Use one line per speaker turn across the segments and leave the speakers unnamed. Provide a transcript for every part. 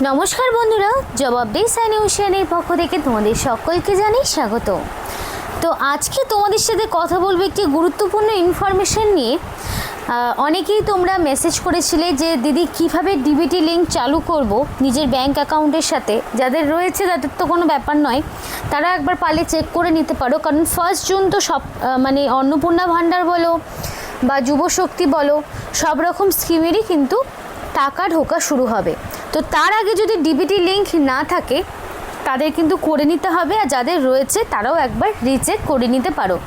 নমস্কার বন্ধুরা, জবাব দে সাইনিউশনের পক্ষ থেকে তোমাদের সকলকে জানাই স্বাগত। তো আজকে তোমাদের সাথে কথা বলবো একটি গুরুত্বপূর্ণ ইনফরমেশন নিয়ে। অনেকেই তোমরা মেসেজ করেছিলে যে দিদি কিভাবে ডিবিটি লিঙ্ক চালু করব নিজের ব্যাংক অ্যাকাউন্টের সাথে। যাদের রয়েছে তাদের তো কোনো ব্যাপার নয়, তারা একবার পারলে চেক করে নিতে পারো, কারণ 1 জুন তো সব মানে অন্নপূর্ণা ভাণ্ডার বলো বা যুবশক্তি বলো, সব রকম স্কিমেরই কিন্তু টাকা ঢোকা শুরু হবে। তো তার আগে যদি ডিবিটি লিঙ্ক না থাকে তাদের কিন্তু করে নিতে হবে, আর যাদের রয়েছে তারাও একবার রিচেক করে নিতে পারো,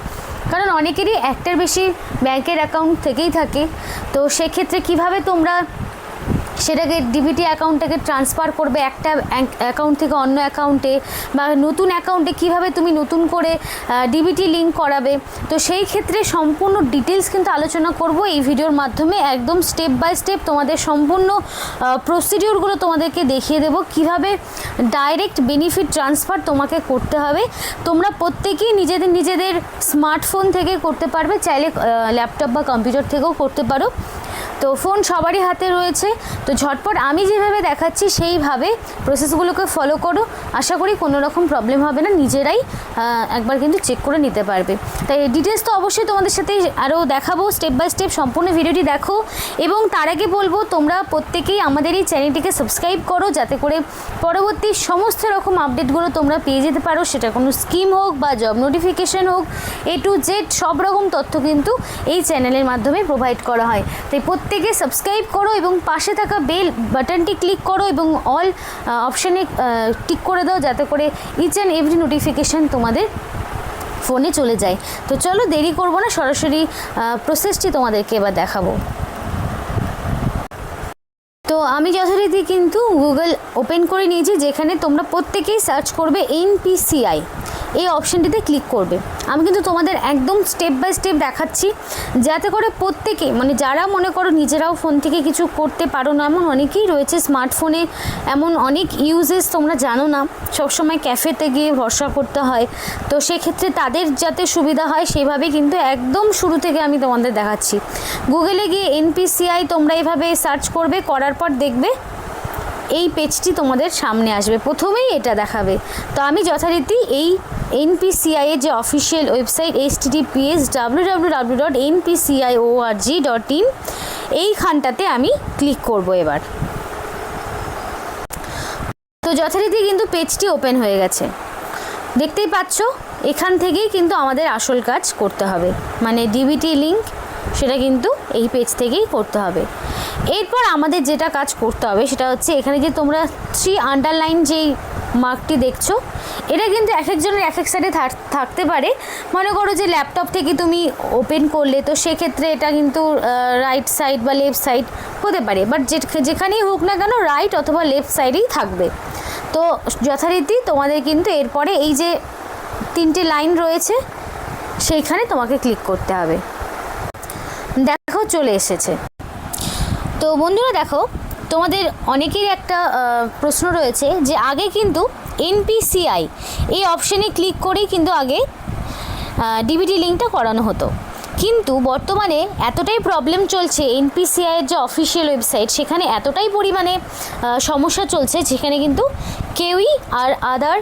কারণ অনেকেরই একটার বেশি ব্যাংকের অ্যাকাউন্ট থেকেই থাকে। তো সেক্ষেত্রে কিভাবে তোমরা সেটাকে ডিবিটি অ্যাকাউন্টটাকে ট্রান্সফার করবে একটা অ্যাকাউন্ট থেকে অন্য অ্যাকাউন্টে, বা নতুন অ্যাকাউন্টে কিভাবে তুমি নতুন করে ডিবিটি লিঙ্ক করাবে, তো সেই ক্ষেত্রে সম্পূর্ণ ডিটেলস কিন্তু আলোচনা করব এই ভিডিওর মাধ্যমে। একদম স্টেপ বাই স্টেপ তোমাদের সম্পূর্ণ প্রসিডিওরগুলো তোমাদেরকে দেখিয়ে দেবো, কিভাবে ডাইরেক্ট বেনিফিট ট্রান্সফার তোমাকে করতে হবে। তোমরা প্রত্যেকেই নিজেদের স্মার্টফোন থেকে করতে পারবে, চাইলে ল্যাপটপ বা কম্পিউটার থেকেও করতে পারো। তো ফোন সবারই হাতে রয়েছে, তো ঝটপট আমি যেভাবে দেখাচ্ছি সেইভাবে প্রসেসগুলোকে ফলো করো। আশা করি কোনো রকম প্রবলেম হবে না, নিজেরাই একবার কিন্তু চেক করে নিতে পারবে। তাই ডিটেলস তো অবশ্যই তোমাদের সাথে আরও দেখাবো, স্টেপ বাই স্টেপ সম্পূর্ণ ভিডিওটি দেখো। এবং তার আগে বলবো তোমরা প্রত্যেকেই আমাদের এই চ্যানেলটিকে সাবস্ক্রাইব করো, যাতে করে পরবর্তী সমস্ত রকম আপডেটগুলো তোমরা পেয়ে যেতে পারো। সেটা কোনো স্কিম হোক বা জব নোটিফিকেশান হোক, A to Z সব রকম তথ্য কিন্তু এই চ্যানেলের মাধ্যমে প্রোভাইড করা হয়। তাই প্রত্যেকে সাবস্ক্রাইব করো এবং পাশে থাকা বেল বাটনটি ক্লিক করো এবং অল অপশানে টিক করে দাও, যাতে করে ইচ অ্যান্ড এভরি নোটিফিকেশান তোমাদের ফোনে চলে যায়। তো চলো দেরি করবো না, সরাসরি প্রসেসটি তোমাদেরকে এবার দেখাবো। তো আমি যথারীতি কিন্তু গুগল ওপেন করে নিয়েছি, যেখানে তোমরা প্রত্যেকেই সার্চ করবে NPCI, এই অপশানটিতে ক্লিক করবে। আমি কিন্তু তোমাদের একদম স্টেপ বাই স্টেপ দেখাচ্ছি, যাতে করে প্রত্যেকে মানে যারা মনে করো নিজেরাও ফোন থেকে কিছু করতে পারো না, এমন অনেকেই রয়েছে স্মার্টফোনে, এমন অনেক ইউজেস তোমরা জানো না, সবসময় ক্যাফেতে গিয়ে ভরসা করতে হয়। তো সেক্ষেত্রে তাদের যাতে সুবিধা হয় সেভাবে কিন্তু একদম শুরু থেকে আমি তোমাদের দেখাচ্ছি। গুগলে গিয়ে NPCI তোমরা এভাবে সার্চ করবে, করার পর দেখবে এই পেজটি তোমাদের সামনে আসবে, প্রথমেই এটা দেখাবে। তো আমি যথারীতি এই NPCI এর যে অফিসিয়াল ওয়েবসাইট https://www.npciorg.in এইখানটাতে আমি ক্লিক করব এবার। তো যথারীতি কিন্তু পেজটি ওপেন হয়ে গেছে, দেখতেই পাচ্ছ। এখান থেকেই কিন্তু আমাদের আসল কাজ করতে হবে, মানে ডিবিটি লিঙ্ক সেটা কিন্তু এই পেজ থেকেই করতে হবে। এরপর আমাদের যেটা কাজ করতে হবে সেটা হচ্ছে, এখানে যে তোমরা 3 আন্ডারলাইন যেই মার্কটি দেখছো, এটা কিন্তু এক একজনের এক এক সাইডে থাকতে পারে। মনে করো যে ল্যাপটপ থেকে তুমি ওপেন করলে, তো সেক্ষেত্রে এটা কিন্তু রাইট সাইড বা লেফট সাইড হতে পারে, বাট যেখানেই হোক না কেন রাইট অথবা লেফট সাইডেই থাকবে। তো যথারীতি তোমাদের কিন্তু এরপরে এই যে 3টে লাইন রয়েছে সেইখানে তোমাকে ক্লিক করতে হবে। দেখো চলে এসেছে। তো বন্ধুরা দেখো, তোমাদের অনেকেরই একটা প্রশ্ন রয়েছে যে আগে কিন্তু NPCI এই অপশানে ক্লিক করেই কিন্তু আগে ডিবিটি লিঙ্কটা করানো হতো, কিন্তু বর্তমানে এতটাই প্রবলেম চলছে NPCI এর যে অফিসিয়াল ওয়েবসাইট, সেখানে এতটাই পরিমাণে সমস্যা চলছে, যেখানে কিন্তু কেউই আর আদার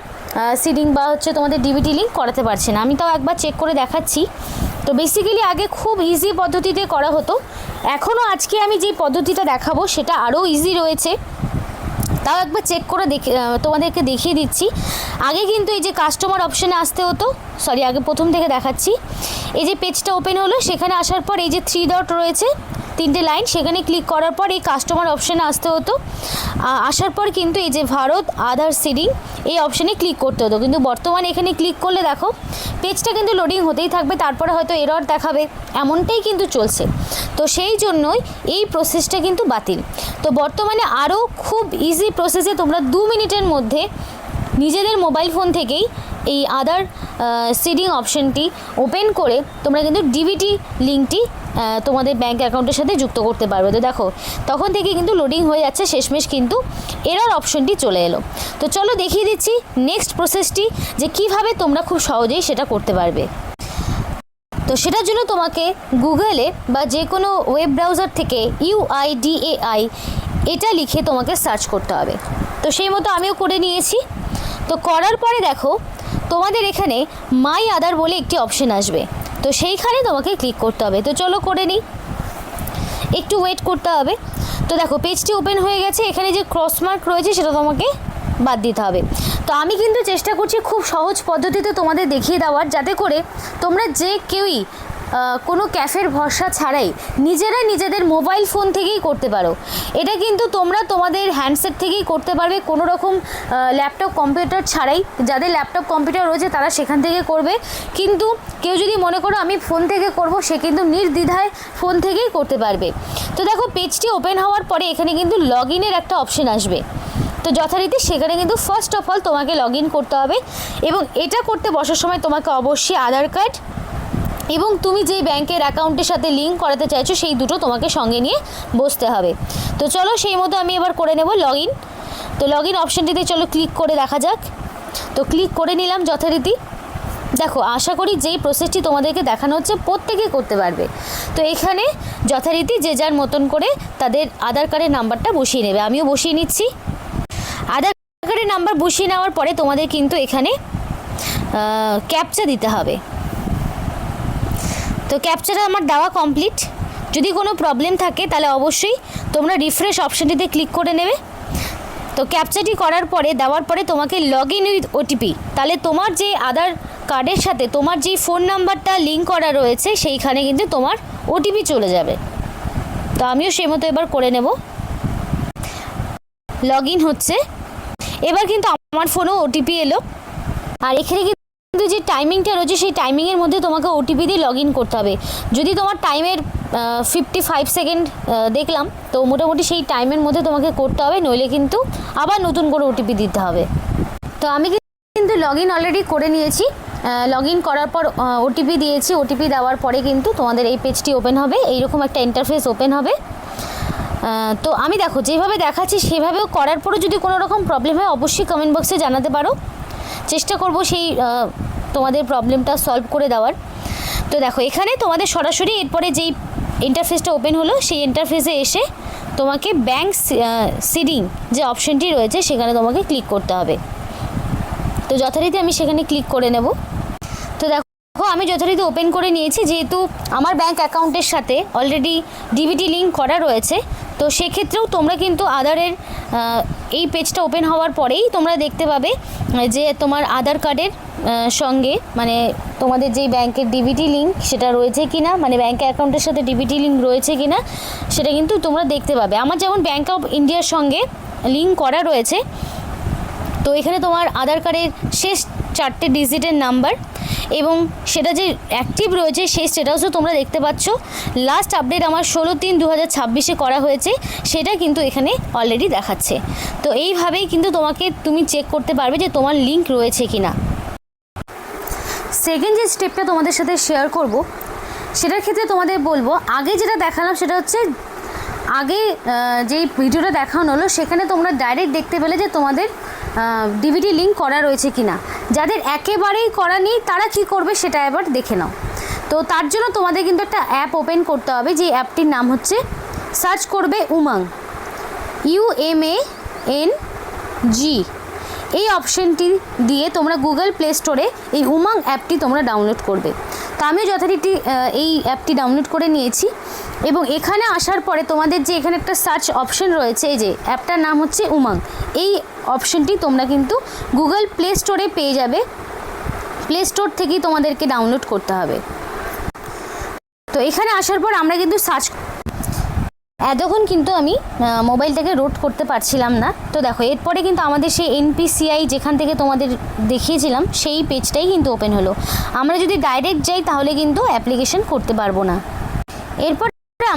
সিডিং বা হচ্ছে তোমাদের ডিবিটি লিঙ্ক করাতে পারছে না। আমি তাও একবার চেক করে দেখাচ্ছি। তো বেসিক্যালি আগে খুব ইজি পদ্ধতিতে করা হতো, এখনও আজকে আমি যে পদ্ধতিটা দেখাবো সেটা আরও ইজি রয়েছে, তাও একবার চেক করে তোমাদেরকে দেখিয়ে দিচ্ছি। আগে কিন্তু এই যে কাস্টমার অপশানে আসতে হতো, সরি আগে প্রথম থেকে দেখাচ্ছি। এই যে পেজটা ওপেন হলো, সেখানে আসার পর এই যে 3 ডট রয়েছে, 3টে লাইন, সেখানে ক্লিক করার পর এই কাস্টমার অপশানে আসতে হতো। আসার পর কিন্তু এই যে ভারত আধার সিডিং এই অপশানে ক্লিক করতে হতো, কিন্তু বর্তমানে এখানে ক্লিক করলে দেখো পেজটা কিন্তু লোডিং হতেই থাকবে, তারপরে হয়তো এরর দেখাবে, এমনটাই কিন্তু চলছে। তো সেই জন্যই এই প্রসেসটা কিন্তু বাতিল। তো বর্তমানে আরও খুব ইজি প্রসেসে তোমরা 2 মিনিটের মধ্যে নিজেদের মোবাইল ফোন থেকেই এই আধার সিডিং অপশানটি ওপেন করে তোমরা কিন্তু ডিবিটি লিঙ্কটি তোমাদের ব্যাঙ্ক অ্যাকাউন্টের সাথে যুক্ত করতে পারবে। তো দেখো তখন থেকে কিন্তু লোডিং হয়ে যাচ্ছে, শেষমেশ কিন্তু এরর অপশনটি চলে এলো। তো চলো দেখিয়ে দিচ্ছি নেক্সট প্রসেসটি, যে কিভাবে তোমরা খুব সহজেই সেটা করতে পারবে। তো সেটার জন্য তোমাকে গুগলে বা যে কোনো ওয়েব ব্রাউজার থেকে UIDAI এটা লিখে তোমাকে সার্চ করতে হবে। তো সেই মতো আমিও করে নিয়েছি। তো করার পরে দেখো তোমাদের এখানে মাই আদার বলে একটি অপশন আসবে, তো সেইখানে তোমাকে ক্লিক করতে হবে। তো চলো করে নিই, একটু ওয়েট করতে হবে। তো দেখো পেজটি ওপেন হয়ে গেছে, এখানে যে ক্রস মার্ক রয়েছে সেটা তোমাকে বাদ দিতে হবে। তো আমি কিন্তু চেষ্টা করছি খুব সহজ পদ্ধতিতে তোমাদের দেখিয়ে দেওয়ার, যাতে করে তোমরা যে কেউই কোনো ক্যাফের ভরসা ছাড়াই নিজেরাই নিজেদের মোবাইল ফোন থেকেই করতে পারো। এটা কিন্তু তোমরা তোমাদের হ্যান্ডসেট থেকেই করতে পারবে, কোনো রকম ল্যাপটপ কম্পিউটার ছাড়াই। যাদের ল্যাপটপ কম্পিউটার রয়েছে তারা সেখান থেকে করবে, কিন্তু কেউ যদি মনে করো আমি ফোন থেকে করব, সে কিন্তু নির্দ্বিধায় ফোন থেকেই করতে পারবে। তো দেখো পেজটি ওপেন হওয়ার পরে এখানে কিন্তু লগ ইনের একটা অপশন আসবে। তো যথারীতি সেখানে কিন্তু ফার্স্ট অফ অল তোমাকে লগ ইন করতে হবে, এবং এটা করতে বসার সময় তোমাকে অবশ্যই আধার কার্ড এবং তুমি যেই ব্যাংকের অ্যাকাউন্টের সাথে লিঙ্ক করাতে চাইছো সেই দুটো তোমাকে সঙ্গে নিয়ে বসতে হবে। তো চলো সেই মতো আমি এবার করে নেব লগ ইন। তো লগ ইন অপশানটিতে চলো ক্লিক করে দেখা যাক। তো ক্লিক করে নিলাম যথারীতি। দেখো আশা করি যেই প্রসেসটি তোমাদেরকে দেখানো হচ্ছে প্রত্যেকে করতে পারবে। তো এখানে যথারীতি যে যার মতন করে তাদের আধার কার্ডের নাম্বারটা বসিয়ে নেবে, আমিও বসিয়ে নিচ্ছি। আধার কার্ডের নাম্বার বসিয়ে নেওয়ার পরে তোমাদের কিন্তু এখানে ক্যাপচা দিতে হবে। তো ক্যাপচাটা আমার দেওয়া কমপ্লিট। যদি কোনো প্রবলেম থাকে তাহলে অবশ্যই তোমরা রিফ্রেশ অপশানটিতে ক্লিক করে নেবে। তো ক্যাপচাটি করার পরে দেওয়ার পরে তোমাকে লগ ইন উইথ ওটিপি, তাহলে তোমার যে আধার কার্ডের সাথে তোমার যেই ফোন নাম্বারটা লিঙ্ক করা রয়েছে সেইখানে কিন্তু তোমার ওটিপি চলে যাবে। তো আমিও সেই মতো এবার করে নেব। লগ ইন হচ্ছে, এবার কিন্তু আমার ফোনেও ওটিপি এলো। আর এখানে কিন্তু যে টাইমিংটা রয়েছে সেই টাইমিংয়ের মধ্যে তোমাকে ওটিপি দিয়ে লগ ইন করতে হবে। যদি তোমার টাইমের 55 সেকেন্ড দেখলাম, তো মোটামুটি সেই টাইমের মধ্যে তোমাকে করতে হবে, নইলে কিন্তু আবার নতুন করে ওটিপি দিতে হবে। তো আমি কিন্তু লগ ইন অলরেডি করে নিয়েছি। লগ ইন করার পর ওটিপি দিয়েছি, ওটিপি দেওয়ার পরে কিন্তু তোমাদের এই পেজটি ওপেন হবে, এইরকম একটা ইন্টারফেস ওপেন হবে। তো আমি দেখো যেভাবে দেখাচ্ছি সেভাবেও করার পরে যদি কোনো রকম প্রবলেম হয় অবশ্যই কমেন্ট বক্সে জানাতে পারো, চেষ্টা করব সেই তোমাদের প্রবলেমটা সলভ করে দেওয়ার। তো দেখো এখানে তোমাদের সরাসরি এরপরে যেই ইন্টারফেসটা ওপেন হলো সেই ইন্টারফেসে এসে তোমাকে ব্যাংক সিডিং যে অপশনটি রয়েছে সেখানে তোমাকে ক্লিক করতে হবে। তো যথারীতি আমি সেখানে ক্লিক করে নেব। তো দেখো আমি যথারীতি ওপেন করে নিয়েছি, যেহেতু আমার ব্যাংক অ্যাকাউন্টের সাথে অলরেডি ডিবিটি লিঙ্ক করা রয়েছে। তো সেক্ষেত্রেও তোমরা কিন্তু আধারের এই পেজটা ওপেন হওয়ার পরেই তোমরা দেখতে পাবে যে তোমার আধার কার্ডের সঙ্গে মানে তোমাদের যেই ব্যাংকের ডিবিটি লিঙ্ক সেটা রয়েছে কি না, মানে ব্যাংক অ্যাকাউন্টের সাথে ডিবিটি লিঙ্ক রয়েছে কি না সেটা কিন্তু তোমরা দেখতে পাবে। আমার যেমন ব্যাংক অফ ইন্ডিয়ার সঙ্গে লিঙ্ক করা রয়েছে, তো এখানে তোমার আধার কার্ডের শেষ 4টে ডিজিটের নাম্বার এবং সেটা যে অ্যাক্টিভ রয়েছে সেই স্ট্যাটাসও তোমরা দেখতে পাচ্ছ। লাস্ট আপডেট আমার 16/3/2026-এ করা হয়েছে, সেটা কিন্তু এখানে অলরেডি দেখাচ্ছে। তো এইভাবেই কিন্তু তুমি চেক করতে পারবে যে তোমার লিঙ্ক রয়েছে কি না। সেকেন্ড যে স্টেপটা তোমাদের সাথে শেয়ার করব সেটার ক্ষেত্রে তোমাদের বলবো, আগে যেটা দেখালাম সেটা হচ্ছে আগে যেই ভিডিওটা দেখানো হলো সেখানে তোমরা ডাইরেক্ট দেখতে পেলে যে তোমাদের ডিবিটি লিঙ্ক করা রয়েছে কি না। যাদের একেবারেই করা নেই তারা কি করবে সেটা এবার দেখে নাও। তো তার জন্য তোমাদের কিন্তু একটা অ্যাপ ওপেন করতে হবে, যে অ্যাপটির নাম হচ্ছে, সার্চ করবে উমাং, UMANG। এই অপশানটি দিয়ে তোমরা গুগল প্লে স্টোরে এই উমাং অ্যাপটি তোমরা ডাউনলোড করবে। তো আমিও যথারীতি এই অ্যাপটি ডাউনলোড করে নিয়েছি, এবং এখানে আসার পরে তোমাদের যে এখানে একটা সার্চ অপশন রয়েছে, এই যে অ্যাপটার নাম হচ্ছে উমাং, এই অপশনটি তোমরা কিন্তু গুগল প্লে স্টোরে পেয়ে যাবে। প্লে স্টোর থেকেই তোমাদেরকে ডাউনলোড করতে হবে। তো এখানে আসার পর আমরা কিন্তু সার্চ, এতক্ষণ কিন্তু আমি মোবাইলটাকে রোড করতে পারছিলাম না। তো দেখো এরপরে কিন্তু আমাদের সেই NPCI যেখান থেকে তোমাদের দেখিয়েছিলাম সেই পেজটাই কিন্তু ওপেন হলো। আমরা যদি ডাইরেক্ট যাই তাহলে কিন্তু অ্যাপ্লিকেশন করতে পারবো না। এরপর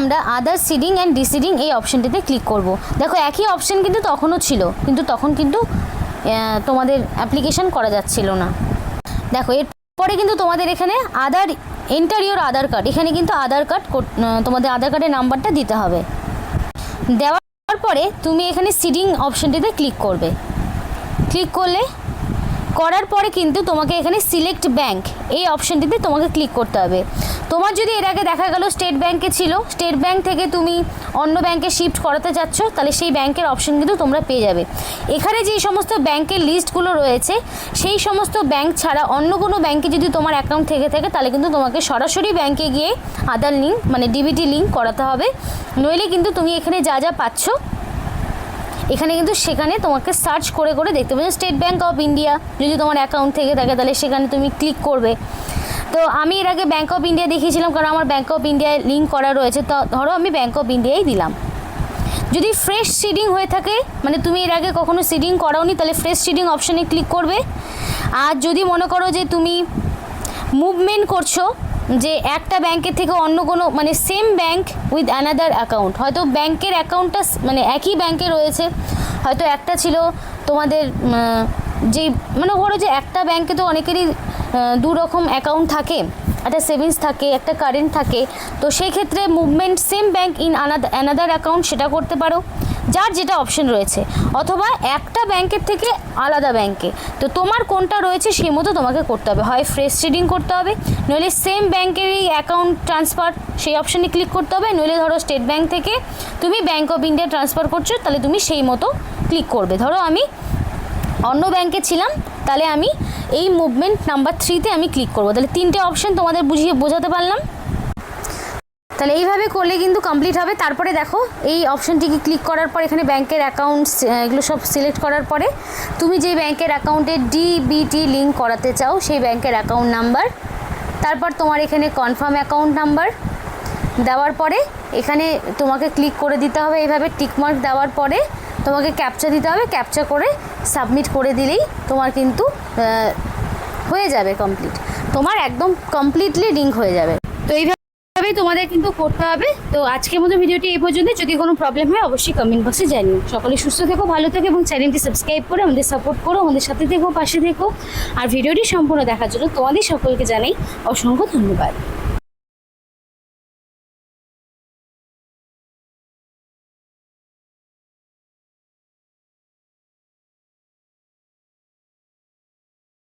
আমরা আদার সিডিং অ্যান্ড ডিসিডিং এই অপশানটিতে ক্লিক করব। দেখো একই অপশান কিন্তু তখনও ছিল, কিন্তু তখন কিন্তু তোমাদের অ্যাপ্লিকেশন করা যাচ্ছিল না। দেখো এরপরে কিন্তু তোমাদের এখানে আদার এন্টার ইওর আধার কার্ড, এখানে কিন্তু আধার কার্ড তোমাদের আধার কার্ডের নাম্বারটা দিতে হবে। দেওয়ার পরে তুমি এখানে সিডিং অপশানটিতে ক্লিক করবে। ক্লিক করার পরে কিন্তু তোমাকে এখানে সিলেক্ট ব্যাংক এই অপশানটিতে তোমাকে ক্লিক করতে হবে। তোমার যদি এর আগে দেখা গেল স্টেট ব্যাংকে ছিল, স্টেট ব্যাংক থেকে তুমি অন্য ব্যাংকে শিফট করাতে চাচ্ছ, তাহলে সেই ব্যাংকের অপশন কিন্তু তোমরা পেয়ে যাবে। এখানে যেই সমস্ত ব্যাংকের লিস্টগুলো রয়েছে সেই সমস্ত ব্যাংক ছাড়া অন্য কোনো ব্যাংকে যদি তোমার অ্যাকাউন্ট থেকে থাকে তাহলে কিন্তু তোমাকে সরাসরি ব্যাংকে গিয়ে আধার লিঙ্ক মানে ডিবিটি লিঙ্ক করাতে হবে। নইলে কিন্তু তুমি এখানে যা যা পাচ্ছ এখানে কিন্তু সেখানে তোমাকে সার্চ করে করে দেখতে পাচ্ছ স্টেট ব্যাংক অফ ইন্ডিয়া যদি তোমার অ্যাকাউন্ট থেকে থাকে তাহলে সেখানে তুমি ক্লিক করবে। তো আমি এর আগে ব্যাংক অফ ইন্ডিয়া দেখিয়েছিলাম কারণ আমার ব্যাংক অফ ইন্ডিয়ায় লিঙ্ক করা রয়েছে, তো ধরো আমি ব্যাংক অফ ইন্ডিয়াই দিলাম। যদি ফ্রেশ সিডিং হয়ে থাকে মানে তুমি এর আগে কখনো সিডিং করাওনি তাহলে ফ্রেশ সিডিং অপশানে ক্লিক করবে। আর যদি মনে করো যে তুমি মুভমেন্ট করছো যে একটা ব্যাংকের থেকে অন্য কোনো মানে same bank with another account, হয়তো ব্যাংকের অ্যাকাউন্টটা মানে একই ব্যাংকে রয়েছে, হয়তো একটা ছিল তোমাদের যেই মনে করো যে একটা ব্যাংকে তো অনেকেরই দু রকম অ্যাকাউন্ট থাকে, একটা সেভিংস থাকে একটা কারেন্ট থাকে, তো সেই ক্ষেত্রে movement same bank in another account সেটা করতে পারো, যার যেটা অপশন রয়েছে, অথবা একটা ব্যাংকের থেকে আলাদা ব্যাংকে। তো তোমার কোনটা রয়েছে সেই মতো তোমাকে করতে হবে, হয় ফ্রেশ সিডিং করতে হবে, নইলে সেম ব্যাংকেরই অ্যাকাউন্ট ট্রান্সফার সেই অপশানে ক্লিক করতে হবে, নইলে ধরো স্টেট ব্যাংক থেকে তুমি ব্যাংক অফ ইন্ডিয়া ট্রান্সফার করছো তাহলে তুমি সেই মতো ক্লিক করবে। ধরো আমি অন্য ব্যাংকে ছিলাম তাহলে আমি এই মুভমেন্ট নাম্বার 3তে আমি ক্লিক করব। তাহলে তিনটে অপশন তোমাদের বোঝাতে পারলাম। তাহলে এইভাবে করলে কিন্তু কমপ্লিট হবে। তারপরে দেখো এই অপশনটিকে ক্লিক করার পর এখানে ব্যাংকের অ্যাকাউন্টস এগুলো সব সিলেক্ট করার পরে তুমি যেই ব্যাংকের অ্যাকাউন্টে ডিবিটি লিঙ্ক করাতে চাও সেই ব্যাংকের অ্যাকাউন্ট নাম্বার, তারপর তোমার এখানে কনফার্ম অ্যাকাউন্ট নাম্বার দেওয়ার পরে এখানে তোমাকে ক্লিক করে দিতে হবে। এইভাবে টিকমার্ক দেওয়ার পরে তোমাকে ক্যাপচা দিতে হবে, ক্যাপচা করে সাবমিট করে দিলেই তোমার কিন্তু হয়ে যাবে কমপ্লিট, তোমার একদম কমপ্লিটলি লিঙ্ক হয়ে যাবে। তো এইভাবেই তোমাদের কিন্তু করতে হবে। তো আজকের মতো ভিডিওটি এই পর্যন্ত, যদি কোনো প্রবলেম হয় অবশ্যই কমেন্ট বক্সে জানিও। সকলে সুস্থ থেকো, ভালো থেকো এবং চ্যানেলটি সাবস্ক্রাইব করে আমাদের সাপোর্ট করো, আমাদের সাথে থেকো, পাশে থেকো। আর ভিডিওটি সম্পূর্ণ দেখার জন্য তোমাদের সকলকে জানাই অসংখ্য ধন্যবাদ।